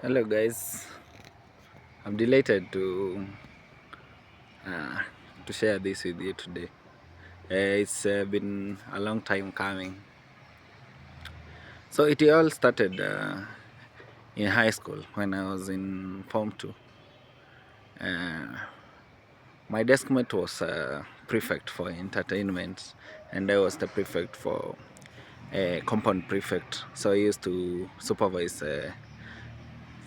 Hello guys, I'm delighted uh, to share this with you today. It's been a long time coming. So it all started in high school when I was in Form 2. Uh, my deskmate was prefect for entertainment, and I was the prefect for compound prefect. So I used to supervise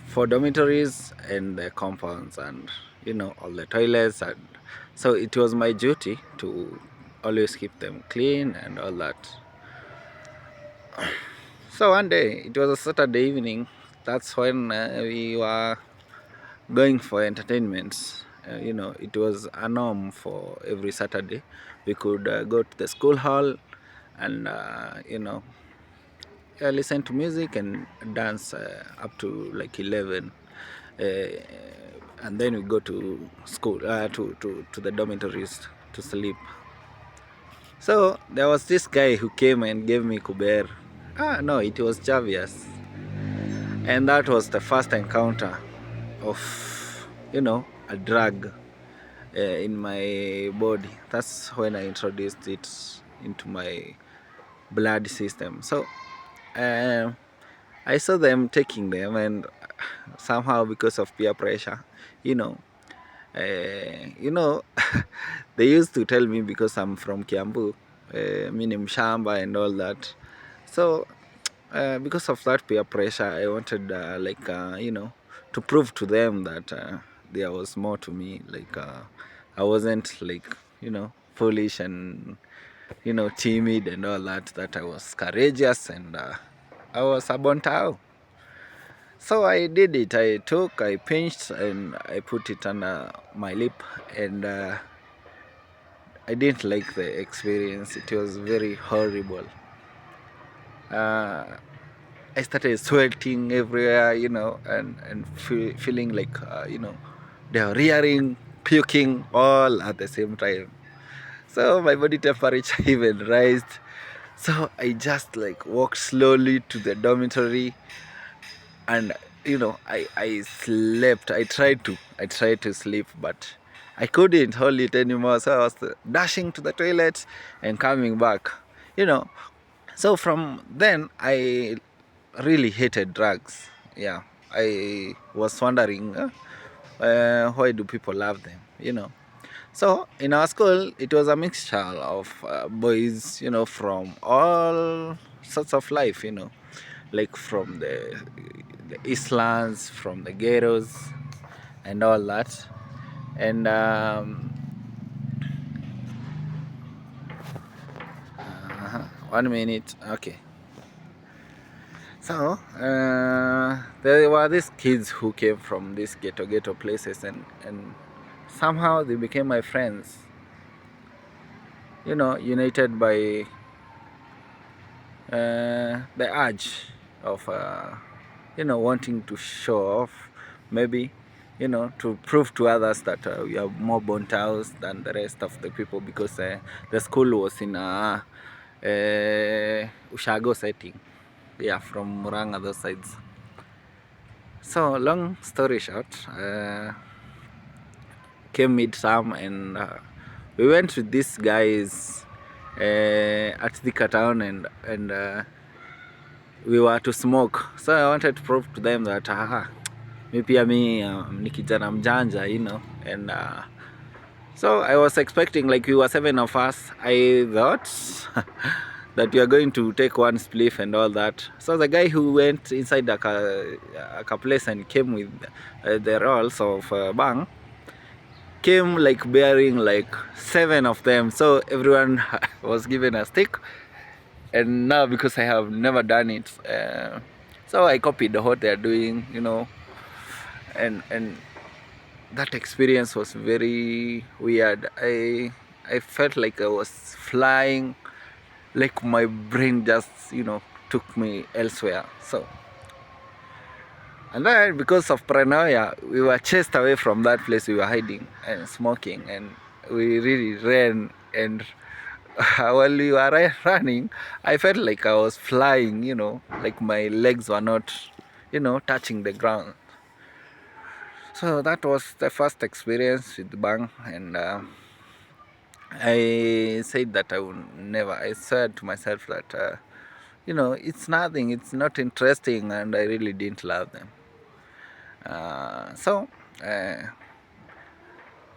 for dormitories and the compounds and all the toilets, and so it was my duty to always keep them clean and all that. So one day, it was a Saturday evening. That's when we were going for entertainment. It was a norm for every Saturday. We could go to the school hall and listen to music and dance up to like 11, uh, and then we go to school, to the dormitories to sleep. So there was this guy who came and gave me kuber. No, it was Javius, and that was the first encounter of a drug in my body. That's when I introduced it into my blood system. So uh, I saw them taking them, and somehow because of peer pressure, you know, uh, you know, they used to tell me because I'm from Kiambu, mini Mshamba and all that. So because of that peer pressure, I wanted to prove to them that there was more to me. Like I wasn't like foolish and timid and all that. That I was courageous and I was a bontao. So I did it. I pinched and I put it under my lip, and I didn't like the experience. It was very horrible. Uh, I started sweating everywhere, and feeling like, diarrheaing, puking all at the same time. So my body temperature even raised. So I just like walked slowly to the dormitory, and I slept. I tried to sleep, but I couldn't hold it anymore. So I was dashing to the toilet and coming back. You know, so from then I really hated drugs. Yeah, I was wondering why do people love them. So in our school, it was a mixture of boys, from all sorts of life, like from the Eastlands, from the ghettos, and all that. And 1 minute, okay. So there were these kids who came from these ghetto places, and somehow they became my friends. United by the urge of wanting to show off, maybe to prove to others that we are more burnt out than the rest of the people, because the school was in a Ushago setting, yeah, from Muranga, those sides. So long story short, came mid-term, and we went with these guys at Thika town, and we were to smoke. So I wanted to prove to them that mi pia mi ni kijana mjanja, and so I was expecting, like, we were 7 of us. I thought that we are going to take one spliff and all that. So the guy who went inside a place and came with the rolls of bang came like bearing like 7 of them. So everyone was given a stick, and now because I have never done it, so I copied what they're doing, and that experience was very weird. I felt like I was flying, like my brain just took me elsewhere. So, and then because of paranoia, we were chased away from that place we were hiding and smoking, and we really ran. And while we were running, I felt like I was flying, like my legs were not touching the ground. So that was the first experience with bang, and I said that I would never. I said to myself that it's nothing, it's not interesting, and I really didn't love them. So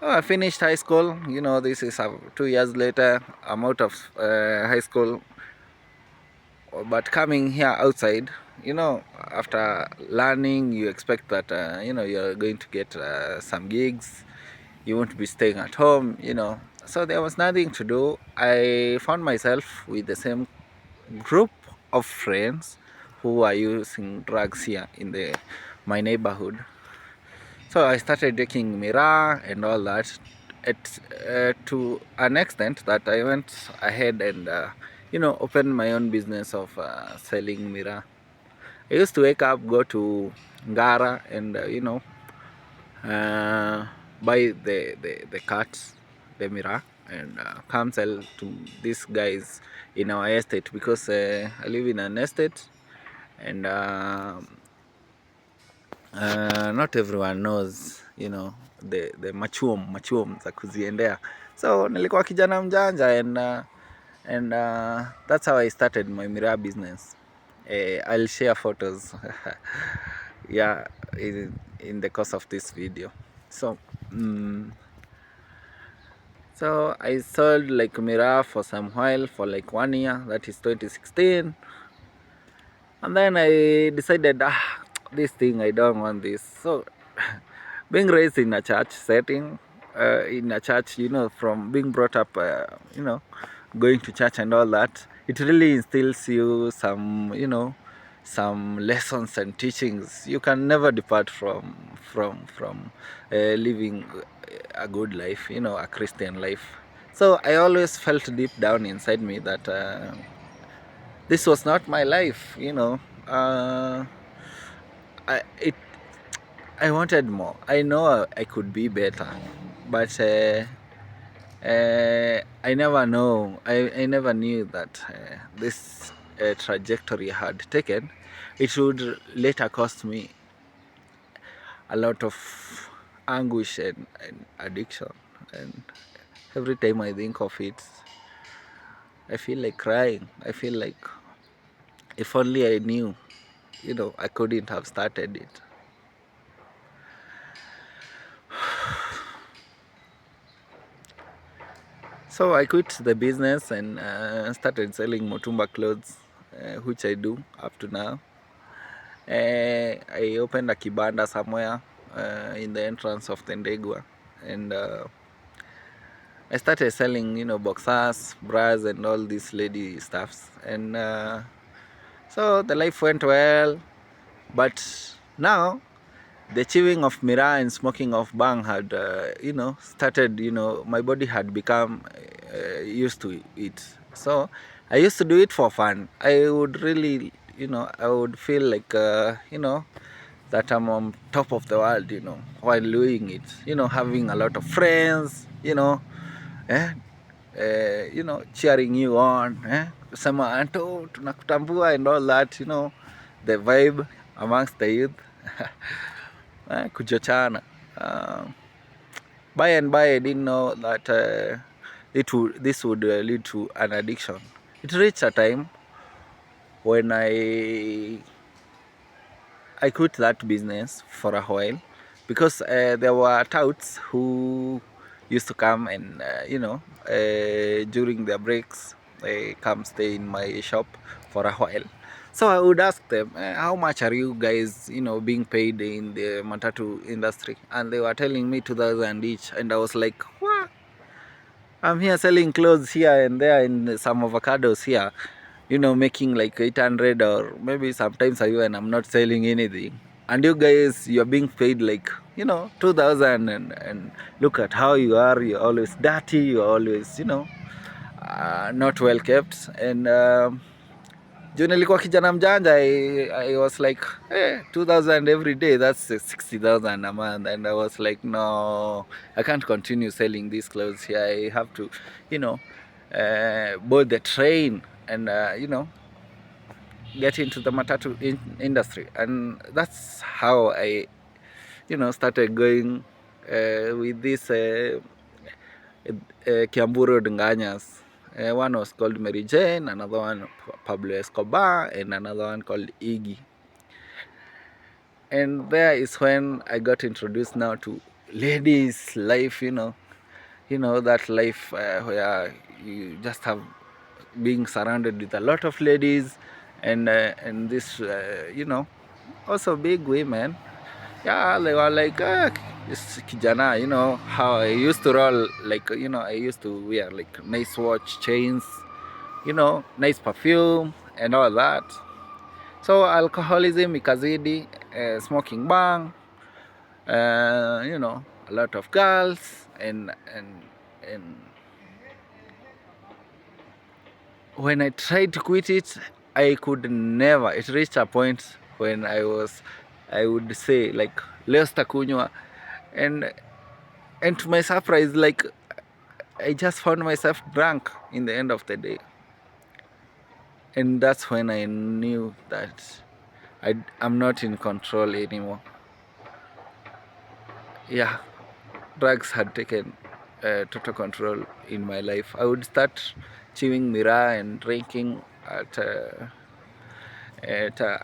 I finished high school. This is 2 years later. I'm out of high school, but coming here outside, after learning, you expect that you're going to get some gigs. You won't be staying at home. So there was nothing to do. I found myself with the same group of friends who are using drugs here in my neighborhood. So I started drinking Mira and all that, to an extent that I went ahead and opened my own business of selling Mira. I used to wake up, go to Ngara, and buy the carts, the Mira, and come sell to these guys in our estate, because I live in an estate, and not everyone knows the machuom za kuziendea. So nilikuwa kijana mjanja, and that's how I started my Miraa business. I'll share photos yeah, in the course of this video. So so I sold like Miraa for some while, for like 1 year, that is 2016. And then I decided, this thing, I don't want this. So being raised in a church setting, in a church, from being brought up, going to church and all that, it really instills you some lessons and teachings. You can never depart from living a good life, a Christian life. So I always felt deep down inside me that this was not my life. I it I wanted more. I know I could be better, but I never know. I never knew that this trajectory I had taken, it would later cost me a lot of anguish and addiction. And every time I think of it, I feel like crying. I feel like if only I knew, I couldn't have started it. So I quit the business and started selling Mutumba clothes, which I do up to now. I opened a kibanda somewhere in the entrance of Tendegua, and I started selling, boxers, bras, and all these lady stuffs. And so the life went well, but now the chewing of Miraa and smoking of bang had, started, my body had become used to it. So I used to do it for fun. I would really, I would feel like, that I'm on top of the world, while doing it, having a lot of friends, cheering you on, kusema Anto, tunakutambua and all that, the vibe amongst the youth. Kuchochana. By and by, I didn't know that this would lead to an addiction. It reached a time when I quit that business for a while, because there were touts who used to come and during their breaks they come stay in my shop for a while. So I would ask them, how much are you guys being paid in the matatu industry? And they were telling me 2,000 each, and I was like, what? I'm here selling clothes here and there in some avocados here, making like 800, or maybe sometimes even I'm not selling anything. And you guys, you're being paid like, 2,000, and look at how you are. You're always dirty. You're always, not well kept. And juu nilikuwa kijana mjanja, I was like, hey, 2,000 every day, that's 60,000 a month. And I was like, no, I can't continue selling these clothes here. I have to, board the train and, get into the matatu industry, and that's how I, started going with this Kiambu Road Nganyas. One was called Mary Jane, another one Pablo Escobar, and another one called Iggy. And there is when I got introduced now to ladies' life, that life where you just have being surrounded with a lot of ladies, and this, also big women. Yeah, they were like, this kijana, how I used to roll, like, I used to wear like nice watch chains, nice perfume and all that. So alcoholism ikazidi, smoking bang, a lot of girls, and when I tried to quit it, I could never. It reached a point when I would say like, leo sitakunywa, and to my surprise, like, I just found myself drunk in the end of the day. And that's when I knew that I'm not in control anymore. Yeah, drugs had taken total control in my life. I would start chewing miraa and drinking at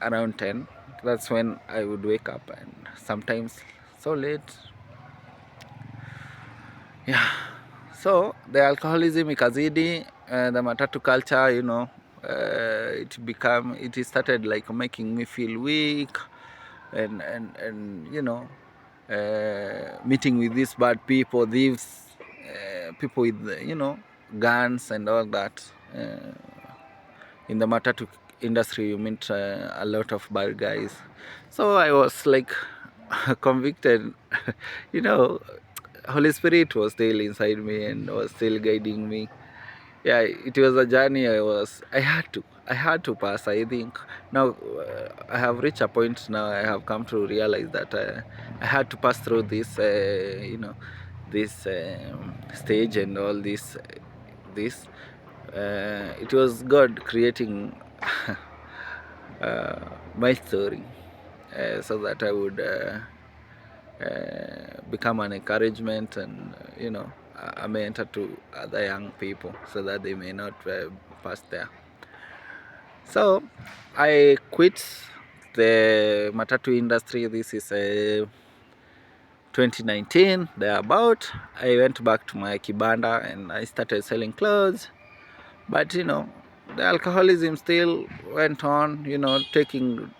around 10. That's when I would wake up, and sometimes so late. Yeah. So the alcoholism ikazidi, the matatu culture, it started like making me feel weak, and meeting with these bad people, thieves, people with guns and all that. In the matatu industry, you meet a lot of bad guys. So I was like convicted. Holy Spirit was still inside me and was still guiding me. Yeah, it was a journey. I had to pass. I think now I have reached a point. Now I have come to realize that I had to pass through this, this stage and all this. It was God creating my story, so that I would become an encouragement, and a mentor to other young people, so that they may not pass there. So I quit the matatu industry. This is 2019 thereabout. I went back to my kibanda and I started selling clothes, but the alcoholism still went on, taking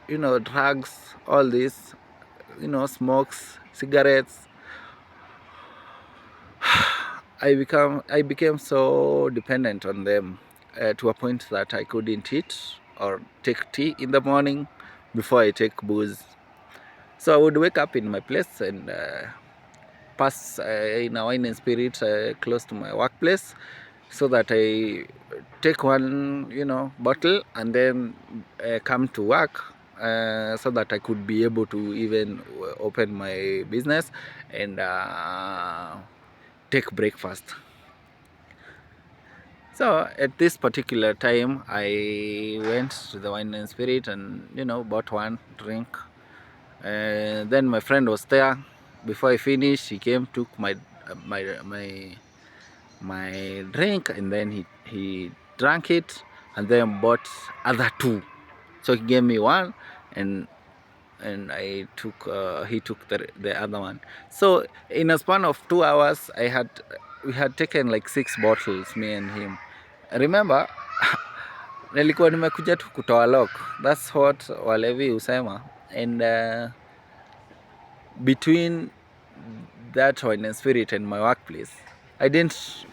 drugs, all this, smokes, cigarettes. I became so dependent on them, to a point that I couldn't eat or take tea in the morning before I take booze. So I would wake up in my place and pass in a wine and spirit close to my workplace, so that I take one bottle and then come to work, so that I could be able to even open my business and take breakfast. So at this particular time, I went to the wine and spirit and bought one drink. Then my friend was there. Before I finished, he came, took my drink, and then he drank it, and then bought other two. So he gave me one, and I took he took the other one. So in a span of 2 hours, we had taken like 6 bottles, me and him. Remember, nilikuwa nimekuja tu kutoa lock. That's what walevi husema. And between that wine and spirit and my workplace, I didn't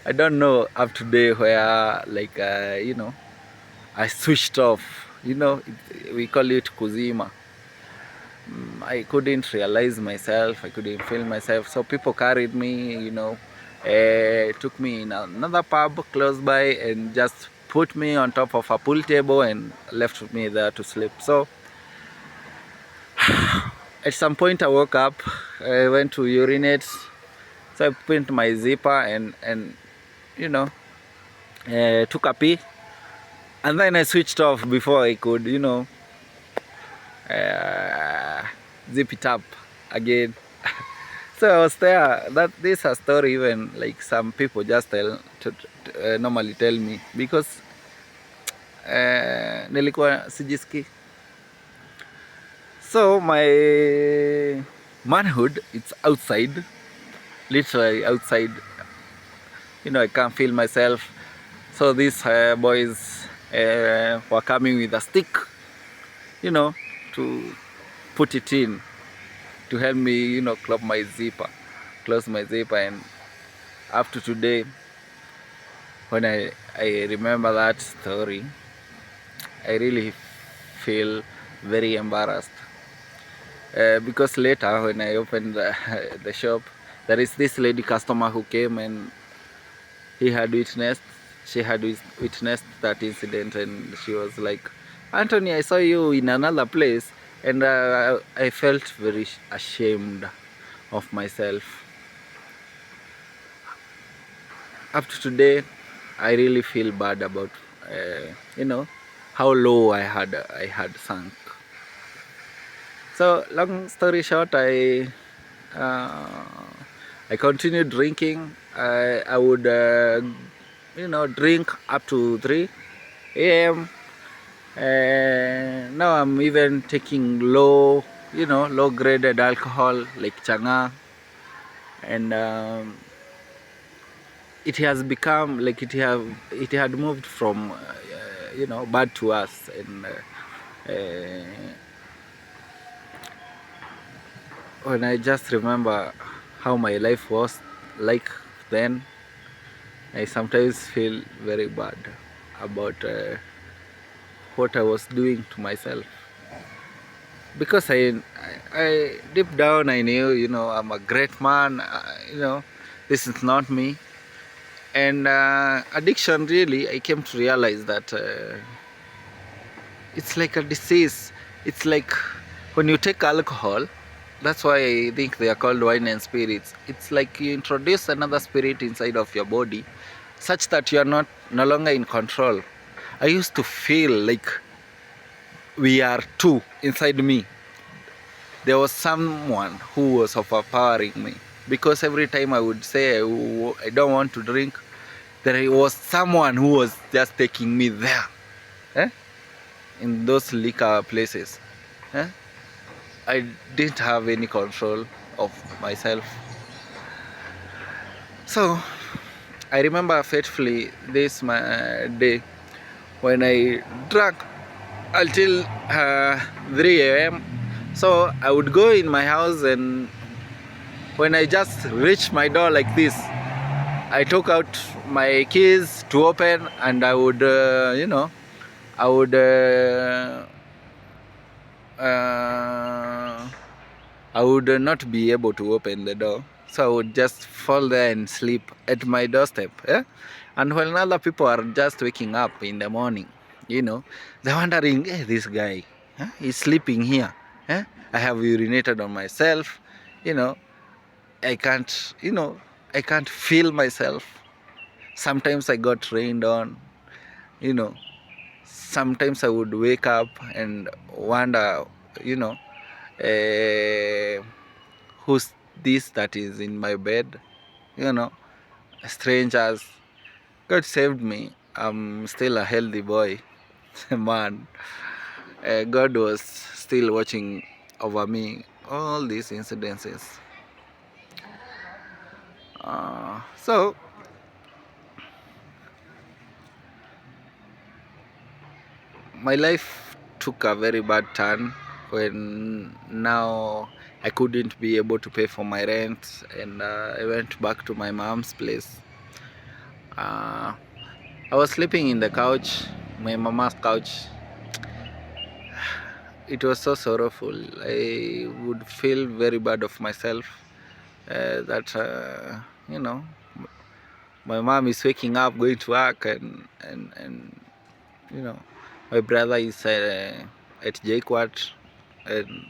I don't know up to day where, like, I switched off. We call it kuzima. I couldn't realize myself. I couldn't feel myself. So people carried me, took me in another pub close by and just put me on top of a pool table and left me there to sleep. So at some point I woke up, I went to urinate. So I opened my zipper and took a pee. And then I switched off before I could, uh, zip it up again. So I was there. That this is a story even like some people just normally tell me because nilikuwa sijiski. So my manhood, it's outside, literally outside. I can't feel myself. So these boys were coming with a stick, to put it in, to help me, close my zipper. And up to today, when I remember that story, I really feel very embarrassed. Because later when I opened the shop, there is this lady customer who came, and she had witnessed that incident, and she was like, Anthony, I saw you in another place. And I felt very ashamed of myself. Up to today, I really feel bad about how low I had sunk. So long story short, I continued drinking. I would drink up to 3 a.m. Now I'm even taking low graded alcohol like changa. And it has become like it had moved from bad to us. And when I just remember how my life was like then, I sometimes feel very bad about what I was doing to myself, because I deep down I knew, I'm a great man. This is not me. And addiction, really, I came to realize that it's like a disease. It's like when you take alcohol, that's why I think they are called wine and spirits. It's like you introduce another spirit inside of your body, such that you are no longer in control. I used to feel like we are two inside me. There was someone who was overpowering me, because every time I would say I don't want to drink, there was someone who was just taking me there, in those liquor places. I didn't have any control of myself. So I remember faithfully this day when I drank until 3 a.m. So I would go in my house, and when I just reached my door like this, I took out my keys to open, and I would, I would, I would not be able to open the door. So I would just fall there and sleep at my doorstep. And when other people are just waking up in the morning, they're wondering, hey, this guy, he's sleeping here. I have urinated on myself. I can't, I can't feel myself. Sometimes I got rained on. Sometimes I would wake up and wonder, uh, who's this that is in my bed. Strangers. God saved me. I'm still a healthy boy. Man, God was still watching over me, all these incidences. So my life took a very bad turn when now I couldn't be able to pay for my rent, and I went back to my mom's place. I was sleeping in the couch, my mama's couch. It was so sorrowful. I would feel very bad of myself, that my mom is waking up, going to work, and my brother is at JKUAT, and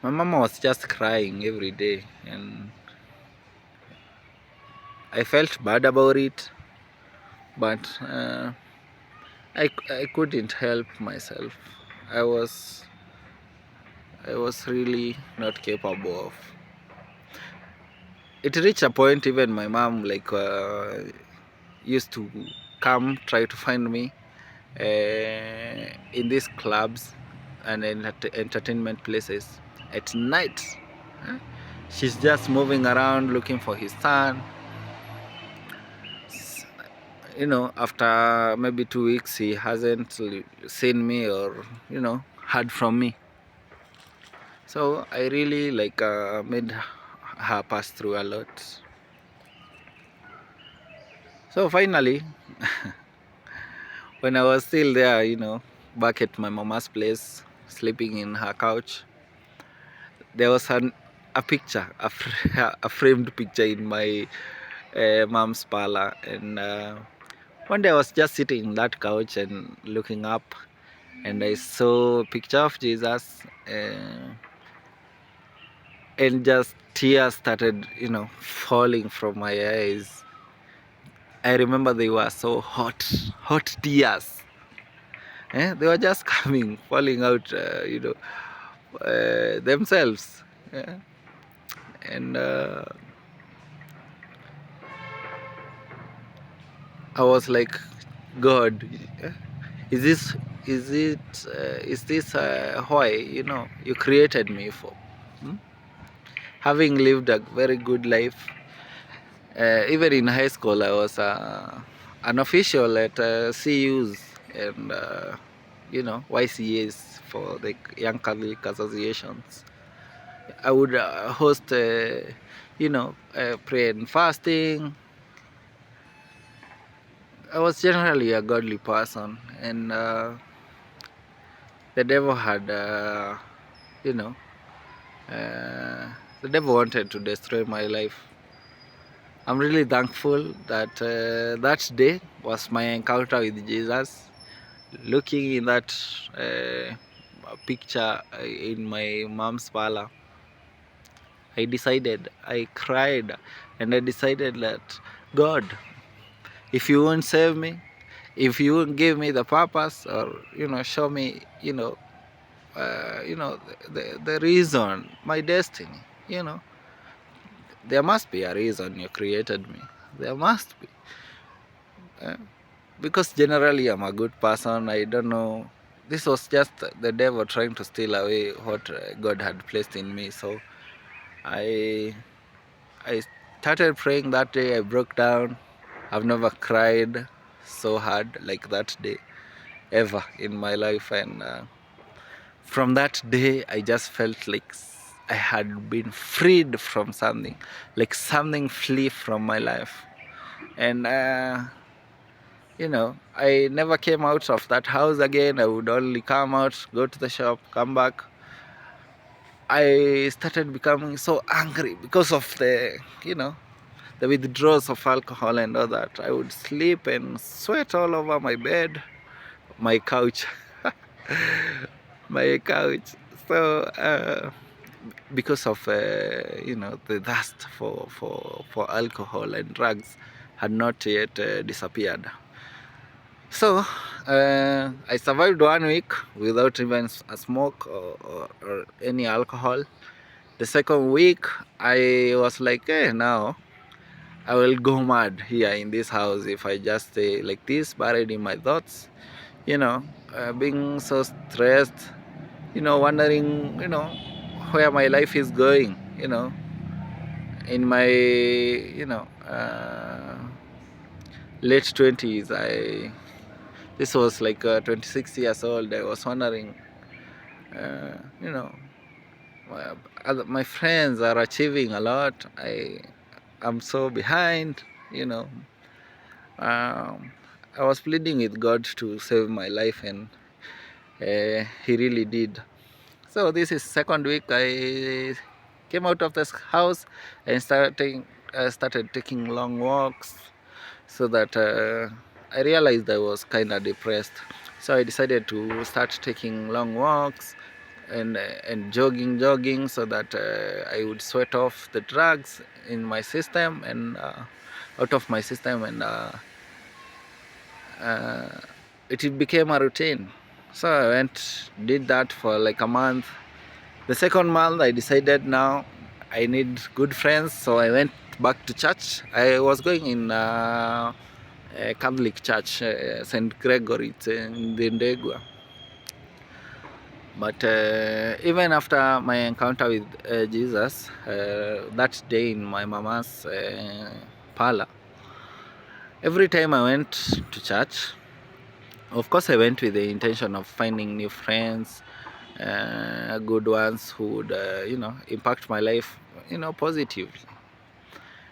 my mama was just crying every day, and I felt bad about it. but I couldn't help myself. I was I was really not capable of. It reached a point even my mom used to come try to find me in these clubs and in entertainment places at night. Huh? She's just moving around looking for his son. After maybe 2 weeks, he hasn't seen me or heard from me. So I really made her pass through a lot. So finally, when I was still there, back at my mama's place, sleeping in her couch, there was a picture, a framed picture in my mom's parlor. And one day I was just sitting in that couch and looking up, and I saw a picture of Jesus, and just tears started, falling from my eyes. I remember they were so hot tears. They were just coming, falling out, themselves. Yeah? And I was like, God, is this, is this why you created me for? Hmm? Having lived a very good life, even in high school, I was an official at CUs and YCAs for the Young Catholic Associations. I would host, prayer and fasting. I was generally a godly person, and the devil had, you know, the devil wanted to destroy my life. I'm really thankful that that day was my encounter with Jesus. Looking in that picture in my mom's parlor, I cried, and I decided that, God, if you won't save me, if you won't give me the purpose, or show me, the reason, my destiny, there must be a reason you created me. There must be. Uh, because generally I'm a good person. I don't know. This was just the devil trying to steal away what God had placed in me. So I I started praying that day. I broke down. I've never cried so hard like that day ever in my life, and from that day I just felt like I had been freed from something, like something flee from my life. And I never came out of that house again. I would only come out, go to the shop, come back. I started becoming so angry because of the withdrawals of alcohol and all that. I would sleep and sweat all over my bed, my couch, my couch. So because of the thirst for alcohol and drugs had not yet disappeared. So I survived 1 week without even a smoke or any alcohol. The second week I was like, hey, now I will go mad here in this house if I just stay like this, buried in my thoughts, being so stressed, wondering, where my life is going, in my, late 20s. This was like 26 years old. I was wondering, uh, you know, my friends are achieving a lot. I'm so behind, you know. I was pleading with God to save my life, and He really did. So this is second week I came out of this house and started taking long walks, so that I realized I was kind of depressed. So I decided to start taking long walks and jogging, so that I would sweat off the drugs in my system and out of my system, and uh, it became a routine. So I went, did that for like a month. The second month, I decided now I need good friends, so I went back to church. I was going in a Catholic church, St. Gregory, it's in the Ndegwa. But even after my encounter with Jesus, that day in my mama's parlor, every time I went to church, of course I went with the intention of finding new friends, good ones who would, impact my life, positively.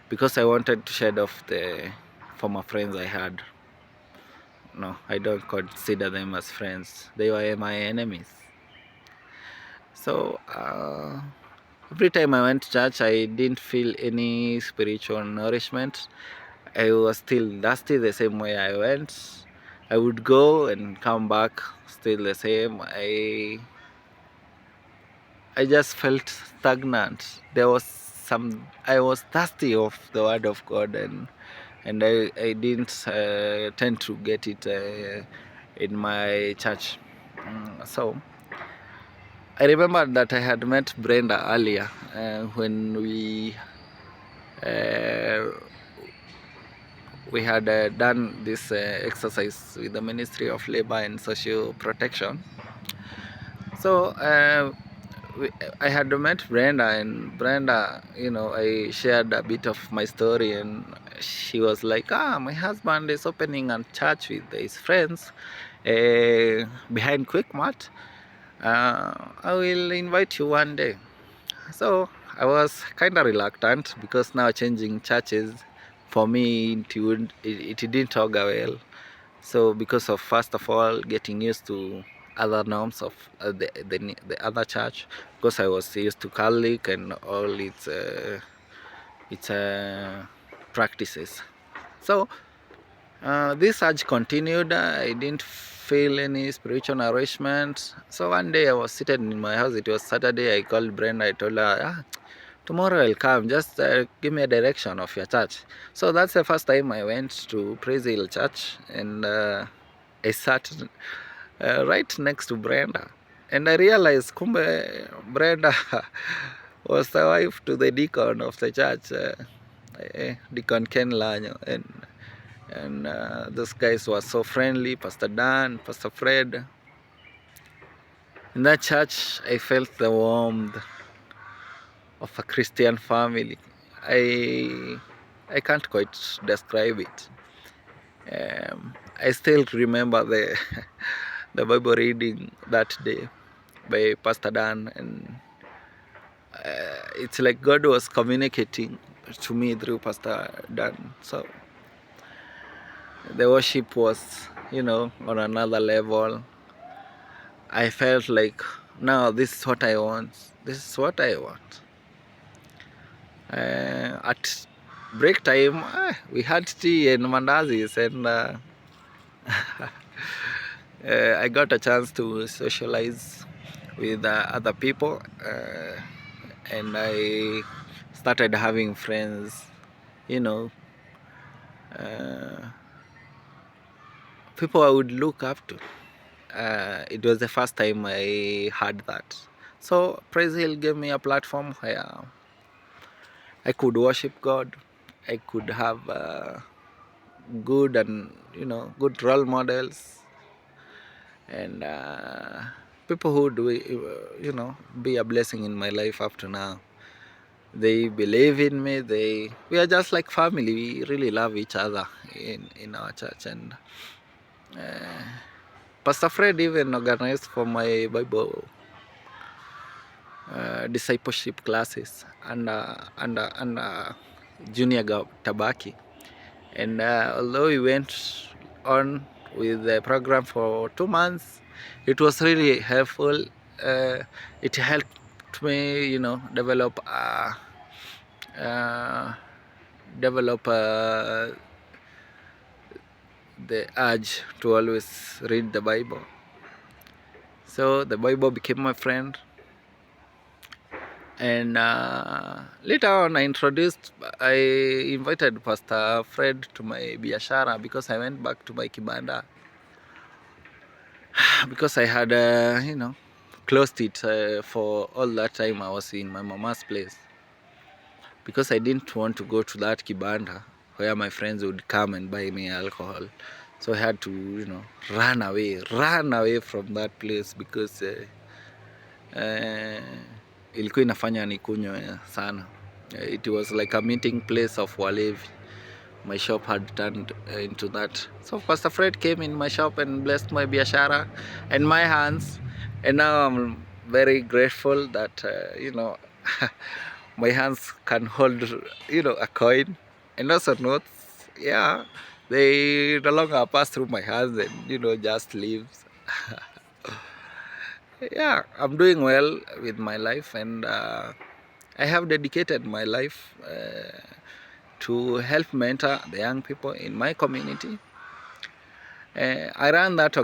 Because I wanted to shed off the former friends I had. No, I don't consider them as friends. They were my enemies. So every time I went to church, I didn't feel any spiritual nourishment. I was still dusty the same way I went. I would go and come back still the same. I just felt stagnant. I was thirsty of the word of God, and I didn't tend to get it in my church. So I remember that I had met Brenda earlier when uh, we had done this exercise with the Ministry of Labor and Social Protection. So I had met Brenda, and Brenda, I shared a bit of my story, and she was like, my husband is opening a church with his friends behind Quickmart. I will invite you one day. So I was kind of reluctant because now changing churches for me it didn't augur well. So because of, first of all, getting used to other norms of the other church, because I was used to Catholic and all its practices. So this urge continued. I didn't feel any spiritual nourishment. So one day I was seated in my house. It was Saturday. I called Brenda. I told her, tomorrow I'll come. Just give me a direction of your church. So that's the first time I went to Praise Hill Church, and I sat right next to Brenda. And I realized, kumbe, Brenda was the wife to the deacon of the church, Deacon Ken Lanyo. And those guys were so friendly, Pastor Dan, Pastor Fred. In that church, I felt the warmth of a Christian family. I can't quite describe it. I still remember the the Bible reading that day by Pastor Dan, and it's like God was communicating to me through Pastor Dan. So the worship was, on another level. I felt like, now this is what I want. This is what I want. At break time, we had tea and mandazis, and I got a chance to socialize with other people, and I started having friends, you know, uh, people I would look up to. It was the first time I had that. So Praise Hill gave me a platform where I could worship God. I could have good and good role models, and people who would be a blessing in my life up to now. They believe in me. We are just like family. We really love each other in our church. And Pastor Fred even organized for my Bible discipleship classes under Junior Tabaki. And although we went on with the program for 2 months, it was really helpful. It helped me, develop uh, develop the urge to always read the Bible. So the Bible became my friend. And later on, I invited Pastor Fred to my biashara because I went back to my kibanda because I had, closed it for all that time I was in my mama's place, because I didn't want to go to that kibanda where my friends would come and buy me alcohol. So I had to, run away from that place because ilikuwa inafanya nikunywe sana. It was like a meeting place of walevi. My shop had turned into that. So Pastor Fred came in my shop and blessed my biashara and my hands, and now I'm very grateful that my hands can hold a coin and also notes. Yeah, they no longer pass through my hands and just leaves. Yeah, I'm doing well with my life, and I have dedicated my life to help mentor the young people in my community. I ran that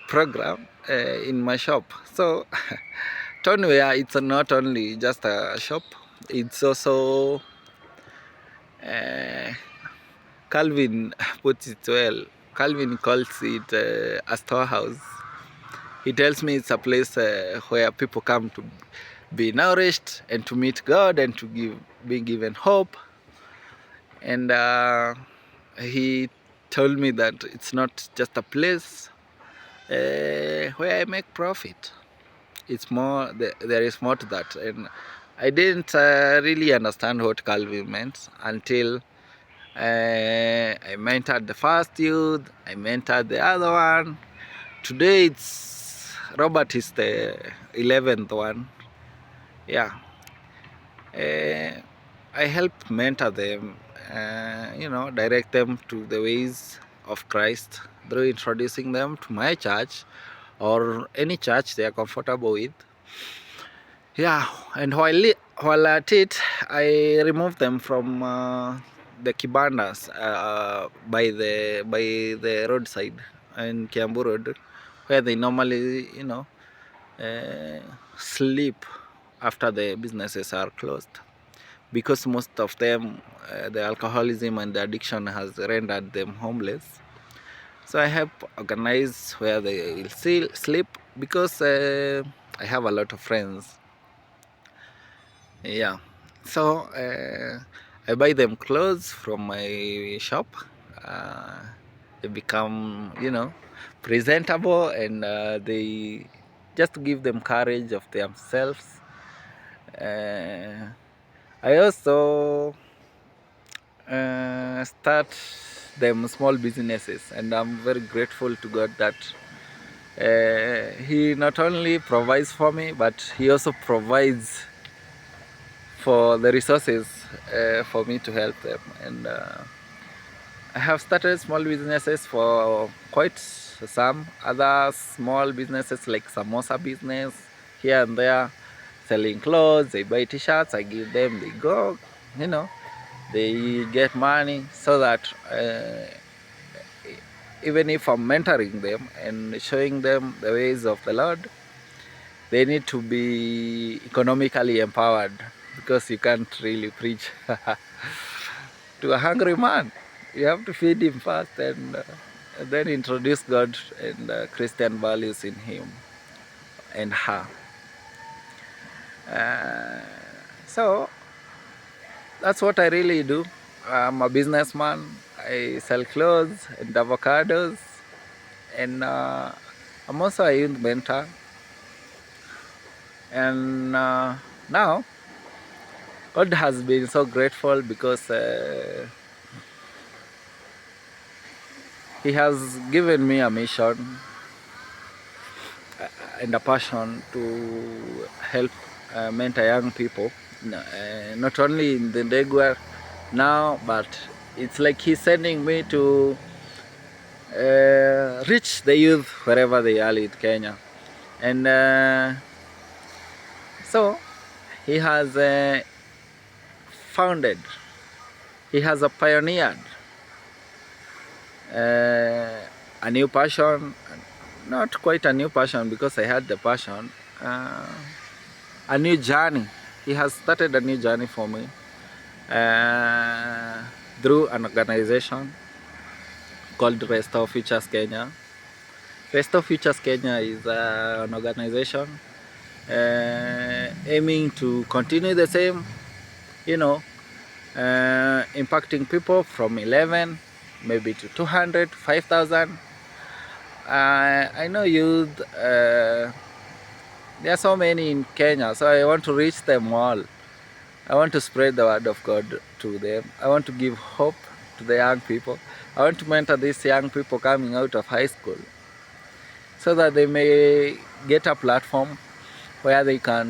program in my shop. So Tonware, it's not only just a shop, it's also Calvin puts it well. Calvin calls it a storehouse. He tells me it's a place where people come to be nourished and to meet God and to be given hope. And he told me that it's not just a place where I make profit. It's more, there is more to that. And I didn't really understand what Calvin meant until I mentored the first youth, I mentored the other one. Today it's Robert is the 11th one. Yeah. I help mentor them, direct them to the ways of Christ through introducing them to my church or any church they are comfortable with. Yeah, and while at it, I remove them from the kibandas by the roadside in Kiambu Road, where they normally, sleep after the businesses are closed, because most of them, the alcoholism and the addiction has rendered them homeless. So I help organize where they will sleep, because I have a lot of friends. Yeah, so I buy them clothes from my shop. They become, presentable, and they just give them courage of themselves. I also start them small businesses, and I'm very grateful to God that He not only provides for me, but He also provides for the resources for me to help them. And I have started small businesses for quite some other small businesses, like samosa business here and there, selling clothes. They buy t-shirts, I give them, they go, they get money, so that even if I'm mentoring them and showing them the ways of the Lord, they need to be economically empowered, because you can't really preach to a hungry man. You have to feed him first, and then introduce God and Christian values in him and her. So that's what I really do. I'm a businessman. I sell clothes and avocados, and I'm also a youth mentor. And now God has been so grateful, because He has given me a mission and a passion to help mentor young people, not only in the Ndegwa now, but it's like He's sending me to reach the youth wherever they are in Kenya. And so He has founded, He has pioneered a new passion, not quite a new passion, because I had the passion, a new journey he has started a new journey for me through an organization called Restore Futures Kenya. Restore Futures Kenya is an organization aiming to continue the same, you know, impacting people from 11 maybe to 200, 5,000. I know youth, there are so many in Kenya, so I want to reach them all. I want to spread the word of God to them. I want to give hope to the young people. I want to mentor these young people coming out of high school so that they may get a platform where they can,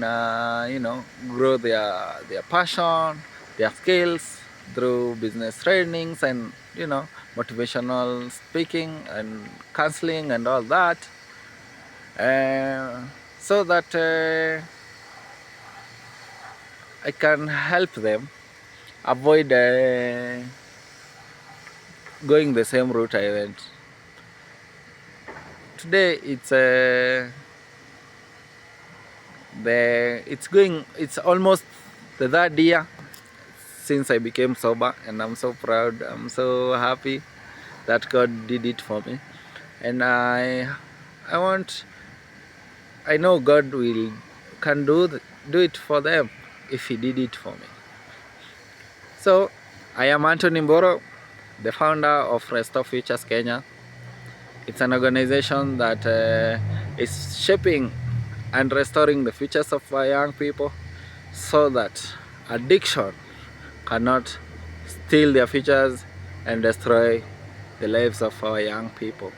grow their passion, their skills through business trainings and, motivational speaking and counseling and all that. So that I can help them avoid going the same route I went. Today it's almost the third year since I became sober, and I'm so proud, I'm so happy that God did it for me. And I know God can do it for them if He did it for me. So I am Anthony Mboro, the founder of Restore Futures Kenya. It's an organization that is shaping and restoring the futures of our young people so that addiction cannot steal their futures and destroy the lives of our young people.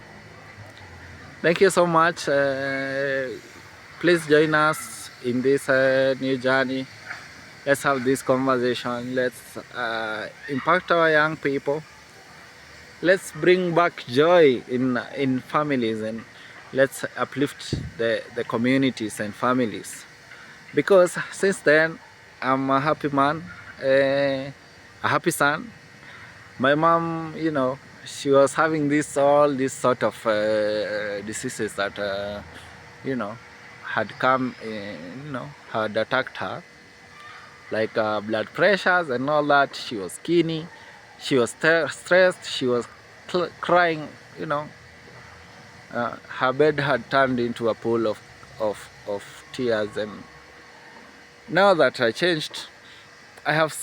Thank you so much. Please join us in this new journey. Let's have this conversation. Let's impact our young people. Let's bring back joy in families, and let's uplift the communities and families. Because since then, I'm a happy man, a happy son. My mom, she was having all these sort of diseases that, had come, had attacked her, like blood pressures and all that. She was skinny, she was stressed, she was crying, her bed had turned into a pool of tears. And now that I changed, I have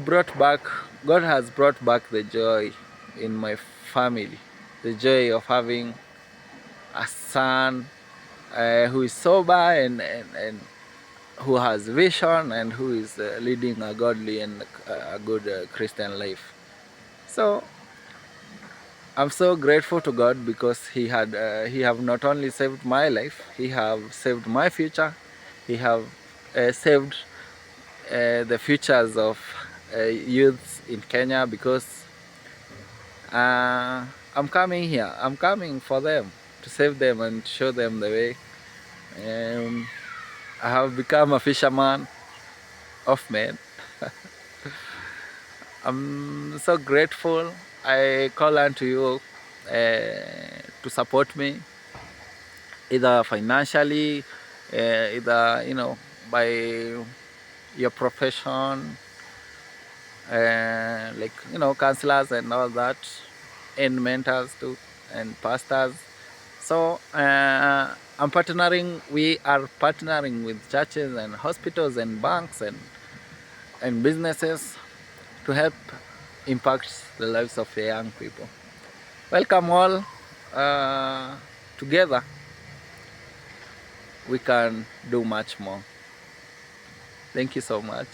brought back, God has brought back the joy in my family, the joy of having a son who is sober and who has vision and who is leading a godly and a good Christian life. So I'm so grateful to God because He have not only saved my life, He have saved my future, He have saved the futures of youths in Kenya, because I'm coming here. I'm coming for them, to save them and show them the way. I have become a fisherman of men. I'm so grateful. I call unto you to support me, either financially, either by your profession, like counselors and all that, and mentors too, and pastors. So we are partnering with churches and hospitals and banks and businesses to help impact the lives of the young people. Welcome all. Together we can do much more. Thank you so much.